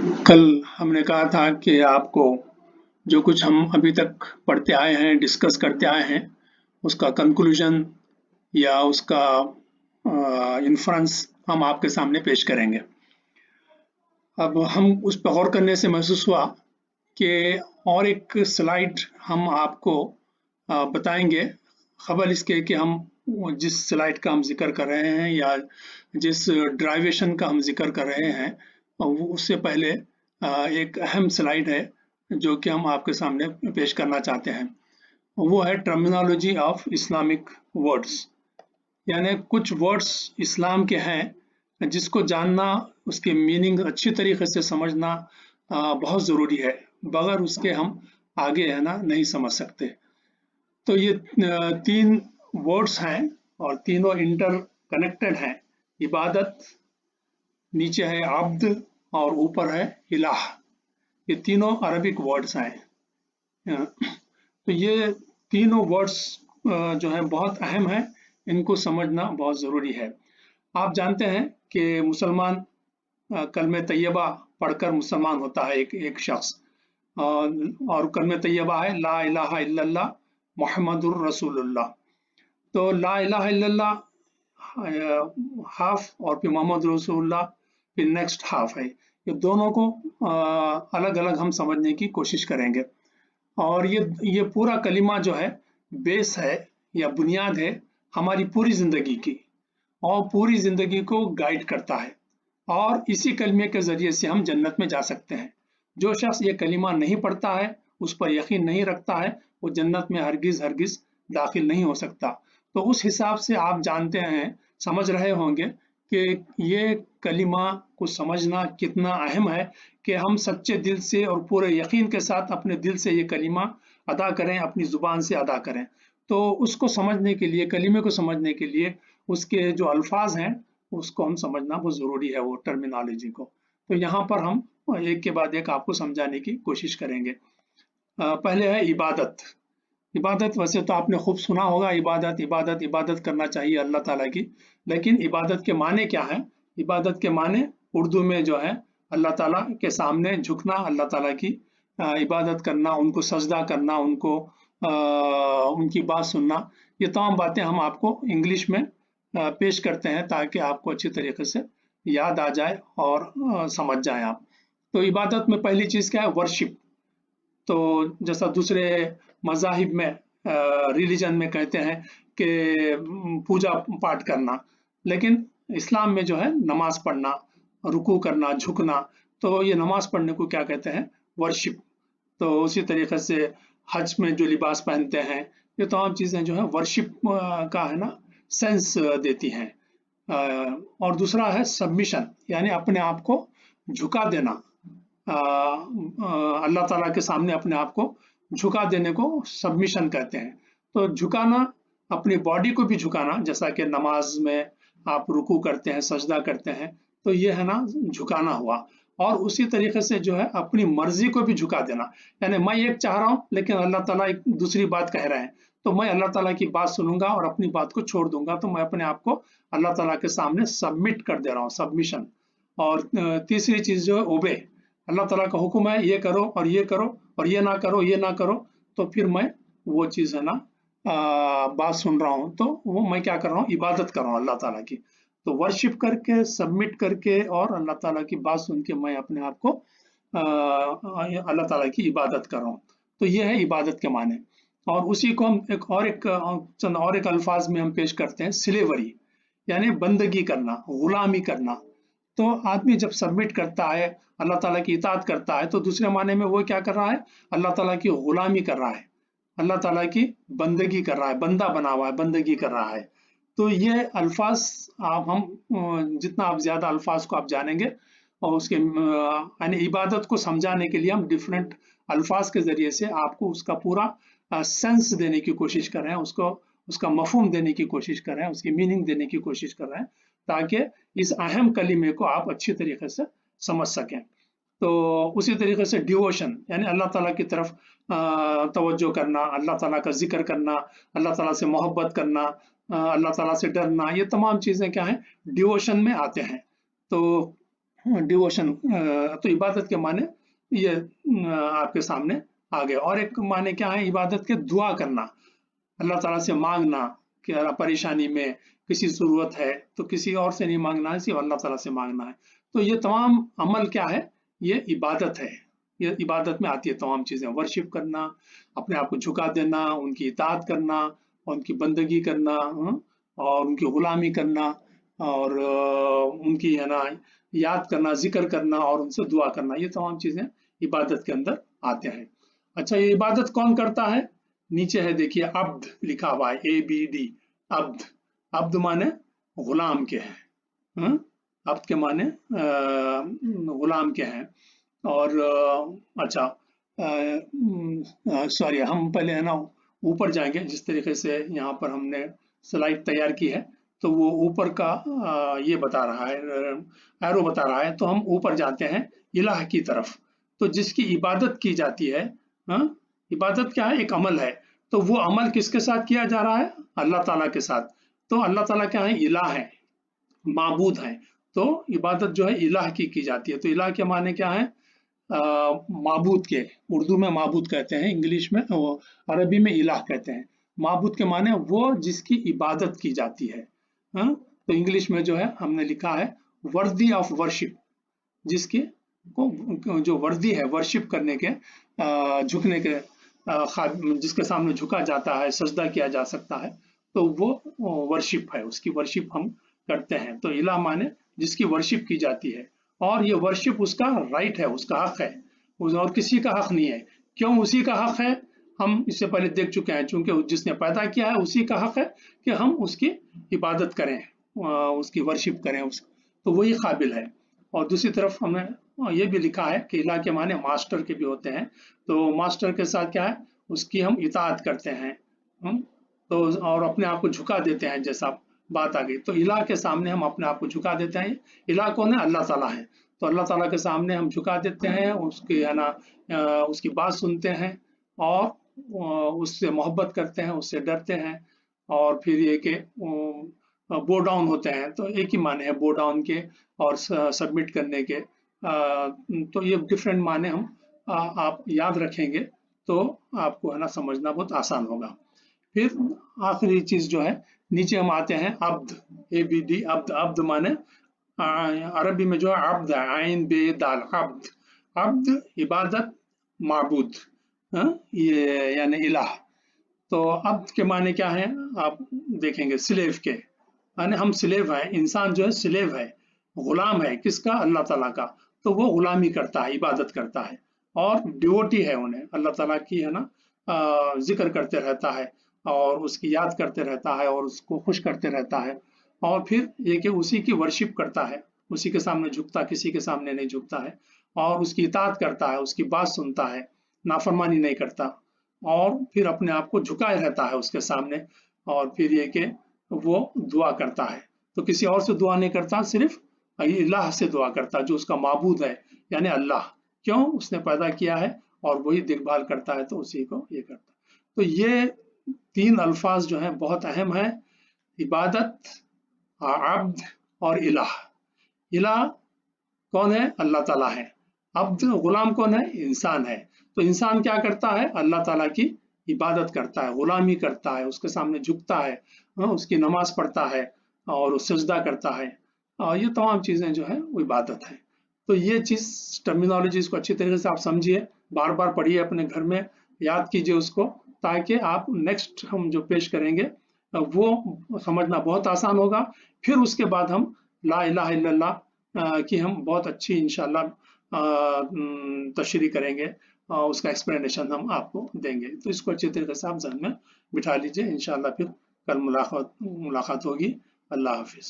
कल हमने कहा था कि आपको जो कुछ हम अभी तक पढ़ते आए हैं, डिस्कस करते आए हैं, उसका कंक्लूजन या उसका इन्फ्रेंस हम आपके सामने पेश करेंगे। अब हम उस पर गौर करने से महसूस हुआ कि और एक स्लाइड हम आपको बताएंगे, खबर इसके कि हम जिस स्लाइड का हम जिक्र कर रहे हैं या जिस ड्राइवेशन का हम जिक्र कर रहे हैं, उससे पहले एक अहम स्लाइड है जो कि हम आपके सामने पेश करना चाहते हैं। वो है टर्मिनोलॉजी ऑफ इस्लामिक वर्ड्स, यानी कुछ वर्ड्स इस्लाम के हैं जिसको जानना, उसके मीनिंग अच्छी तरीके से समझना बहुत ज़रूरी है। बगैर उसके हम आगे है ना नहीं समझ सकते। तो ये 3 वर्ड्स हैं और तीनों इंटर कनेक्टेड हैं। इबादत, नीचे है अब्द और ऊपर है इलाह। ये तीनों अरबिक वर्ड्स हैं। तो ये तीनों वर्ड्स जो है बहुत अहम है, इनको समझना बहुत ज़रूरी है। आप जानते हैं कि मुसलमान कलमे तैयबा पढ़कर मुसलमान होता है एक शख्स, और कलमे तैयबा है ला इलाहा इल्लल्लाह मुहम्मदुर रसूलुल्लाह। तो ला इलाहा इल्लल्लाह हाफ और फिर मोहम्मद रसूलुल्लाह फिर नेक्स्ट हाफ है। ये दोनों को अलग अलग हम समझने की कोशिश करेंगे। और ये पूरा कलिमा जो है बेस है या बुनियाद है हमारी पूरी ज़िंदगी की, और पूरी ज़िंदगी को गाइड करता है, और इसी कलमे के ज़रिए से हम जन्नत में जा सकते हैं। जो शख्स ये कलिमा नहीं पढ़ता है, उस पर यकीन नहीं रखता है, वो जन्नत में हरगिज़ हरगिज़ दाखिल नहीं हो सकता। तो उस हिसाब से आप जानते हैं, समझ रहे होंगे कि ये कलिमा को समझना कितना अहम है कि हम सच्चे दिल से और पूरे यकीन के साथ अपने दिल से ये कलिमा अदा करें, अपनी ज़ुबान से अदा करें। तो उसको समझने के लिए, कलिमे को समझने के लिए उसके जो अल्फाज हैं उसको हम समझना बहुत ज़रूरी है, वो टर्मिनोलॉजी को। तो यहाँ पर हम एक के बाद एक आपको समझाने की कोशिश करेंगे। पहले है इबादत। इबादत वैसे तो आपने खूब सुना होगा, इबादत इबादत इबादत करना चाहिए अल्लाह ताला की, लेकिन इबादत के माने क्या है? इबादत के माने उर्दू में जो है अल्लाह ताला के सामने झुकना, अल्लाह ताला की इबादत करना, उनको सजदा करना, उनकी बात सुनना। ये तमाम बातें हम आपको इंग्लिश में पेश करते हैं ताकि आपको अच्छी तरीके से याद आ जाए और समझ जाए आप। तो इबादत में पहली चीज़ क्या है? वर्शिप। तो जैसा दूसरे मज़ाहिब में, रिलीजन में कहते हैं कि पूजा पाठ करना, लेकिन इस्लाम में जो है नमाज पढ़ना, रुकू करना, झुकना, तो ये नमाज पढ़ने को क्या कहते हैं? वर्शिप। तो उसी तरीके से हज में जो लिबास पहनते हैं, ये तमाम चीज़ें जो है वर्शिप का है ना सेंस देती हैं। और दूसरा है सबमिशन, यानी अपने आप को झुका देना, अल्लाह ताला के सामने अपने आप को झुका देने को सबमिशन कहते हैं। तो झुकाना, अपनी बॉडी को भी झुकाना, जैसा कि नमाज में आप रुकू करते हैं, सजदा करते हैं, तो ये है ना झुकाना हुआ। और उसी तरीके से जो है अपनी मर्जी को भी झुका देना, यानी मैं एक चाह रहा हूँ लेकिन अल्लाह ताला एक दूसरी बात कह रहे हैं, तो मैं अल्लाह ताला की बात सुनूंगा और अपनी बात को छोड़ दूंगा, तो मैं अपने आप को अल्लाह ताला के सामने सबमिट कर दे रहा हूँ, सबमिशन। और तीसरी चीज जो है ओबे, अल्लाह ताला का हुक्म है ये करो और ये करो और ये ना करो, ये ना करो, तो फिर मैं वो चीज़ है ना बात सुन रहा हूँ, तो वो मैं क्या कर रहा हूँ? इबादत कर रहा हूँ अल्लाह ताला की। तो वर्शिप करके, सबमिट करके और अल्लाह ताला की बात सुन के मैं अपने आप को अल्लाह ताला की इबादत कर रहा हूँ। तो ये है इबादत के माने। और उसी को हम चंद और एक अल्फाज में हम पेश करते हैं, स्लेवरी, यानी बंदगी करना, गुलामी करना। तो आदमी जब सबमिट करता है, अल्लाह ताला की इताअत करता है, तो दूसरे माने में वो क्या कर रहा है? अल्लाह ताला की गुलामी कर रहा है, अल्लाह ताला की बंदगी कर रहा है, बंदा बना हुआ है, बंदगी कर रहा है। तो ये अल्फाज आप हम जितना आप ज़्यादा अल्फाज को आप जानेंगे और उसके यानी इबादत को समझाने के लिए हम डिफरेंट अल्फाज के ज़रिए से आपको उसका पूरा सेंस देने की कोशिश कर रहे हैं, उसको उसका मफ़हूम देने की कोशिश कर रहे हैं, उसकी मीनिंग देने की कोशिश कर रहे हैं, ताकि इस अहम कलिमे को आप अच्छी तरीके से समझ सकें। तो उसी तरीके से डिवोशन, यानी अल्लाह ताला की तरफ तवज्जो करना, अल्लाह ताला का जिक्र करना, अल्लाह ताला से मोहब्बत करना, अल्लाह ताला से डरना, ये तमाम चीज़ें क्या हैं? डिवोशन में आते हैं। तो डिवोशन, तो इबादत के माने ये आपके सामने आ गए। और एक माने क्या है इबादत के? दुआ करना, अल्लाह ताला से मांगना कि अल्लाह परेशानी में किसी ज़रूरत है तो किसी और से नहीं मांगना है, सिर्फ अल्लाह ताला से मांगना है। तो ये तमाम अमल क्या है? ये इबादत है। ये इबादत में आती है तमाम चीज़ें, वर्शिप करना, अपने आप को झुका देना, उनकी इताअत करना, उनकी बंदगी करना, और उनकी गुलामी करना, और उनकी है ना याद करना, जिक्र करना, और उनसे दुआ करना, ये तमाम चीज़ें इबादत के अंदर आते हैं। अच्छा, ये इबादत कौन करता है? नीचे है देखिए, अब्द लिखा हुआ है, ABD, अब्द। अब्द माने गुलाम के हैं, अब्द के माने गुलाम के हैं। और अच्छा, सॉरी, हम पहले है ना ऊपर जाएंगे। जिस तरीके से यहाँ पर हमने स्लाइड तैयार की है तो वो ऊपर का ये बता रहा है, एरो बता रहा है, तो हम ऊपर जाते हैं इलाह की तरफ। तो जिसकी इबादत की जाती है, इबादत क्या है? एक अमल है। तो वो अमल किसके साथ किया जा रहा है? अल्लाह ताला के साथ। तो अल्लाह ताला क्या है? इलाह है, माबूद है। तो इबादत जो है इलाह की जाती है। तो इलाह के माने क्या है? माबूद के, उर्दू में माबूद कहते हैं, इंग्लिश में, अरबी में इलाह कहते हैं। माबूद के माने वो जिसकी इबादत की जाती है। तो इंग्लिश में जो है हमने लिखा है वर्दी ऑफ वर्शिप, जिसकी को जो वर्दी है वर्शिप करने के, झुकने के, जिसके सामने झुका जाता है, सजदा किया जा सकता है, तो वो वर्शिप है, उसकी वर्शिप हम करते हैं। तो इला माने जिसकी वर्शिप की जाती है, और ये वर्शिप उसका राइट है, उसका हक है, और किसी का हक नहीं है। क्यों उसी का हक है? हम इससे पहले देख चुके हैं, चूंकि जिसने पैदा किया है उसी का हक है कि हम उसकी इबादत करें, उसकी वर्शिप करें, तो वही काबिल है। और दूसरी तरफ हमें ये भी लिखा है कि इला के माने मास्टर के भी होते हैं। तो मास्टर के साथ क्या है? उसकी हम इताअत करते हैं, तो और अपने आप को झुका देते हैं, जैसा बात आ गई। तो इला के सामने हम अपने आप को झुका देते हैं। इला कौन है? अल्लाह ताला है। तो अल्लाह ताला के सामने हम झुका देते हैं, उसके है ना उसकी बात सुनते हैं, और उससे मोहब्बत करते हैं, उससे डरते हैं, और फिर ये कि बो डाउन होते हैं। तो एक ही माने है बो डाउन के और सबमिट करने के। तो ये डिफरेंट माने हम आप याद रखेंगे तो आपको है ना समझना बहुत आसान होगा। फिर आखिरी चीज जो है, नीचे हम आते हैं अब्द, ABD, अब्द। अब्द माने अरबी में जो है अब्द, आइन बे दाल, अब्द। अब्द इबादत, माबूद, ये यानी इलाह। तो अब्द के माने क्या है? आप देखेंगे स्लेव के, यानी हम स्लेव हैं, इंसान जो है स्लेव है, गुलाम है, किसका? अल्लाह ताला का। तो वो गुलामी करता है, इबादत करता है, और डिवोटी है, उन्हें अल्लाह ताला की है ना जिक्र करते रहता है, और उसकी याद करते रहता है, और उसको खुश करते रहता है। और फिर ये कि उसी की वर्शिप करता है, उसी के सामने झुकता, किसी के सामने नहीं झुकता है, और उसकी इताअत करता है, उसकी बात सुनता है, नाफरमानी नहीं करता, और फिर अपने आप को झुकाए रहता है उसके सामने। और फिर ये कि वो दुआ करता है, तो किसी और से दुआ नहीं करता, सिर्फ अल्लाह से दुआ करता है, जो उसका माबूद है, यानी अल्लाह। क्यों? उसने पैदा किया है और वही देखभाल करता है, तो उसी को ये करता है। तो ये 3 अल्फाज जो हैं बहुत अहम है, इबादत, अब्द, और इलाह। इलाह कौन है? अल्लाह ताला है। अब्द, गुलाम कौन है? इंसान है। तो इंसान क्या करता है? अल्लाह ताला की इबादत करता है, गुलामी करता है, उसके सामने झुकता है, उसकी नमाज पढ़ता है, और सजदा करता है, और ये तमाम चीज़ें जो है वो इबादत है। तो ये चीज़ टर्मिनोलॉजीज को अच्छी तरीके से आप समझिए, बार बार पढ़िए अपने घर में, याद कीजिए उसको, ताकि आप नेक्स्ट हम जो पेश करेंगे वो समझना बहुत आसान होगा। फिर उसके बाद हम ला इलाहा इल्लल्लाह की हम बहुत अच्छी इंशाल्लाह तशरीह करेंगे, उसका एक्सप्लेनेशन हम आपको देंगे। तो इसको अच्छी तरीके से आप ज़हन में बिठा लीजिए। इंशाल्लाह फिर कल मुलाकात होगी। अल्लाह हाफिज़।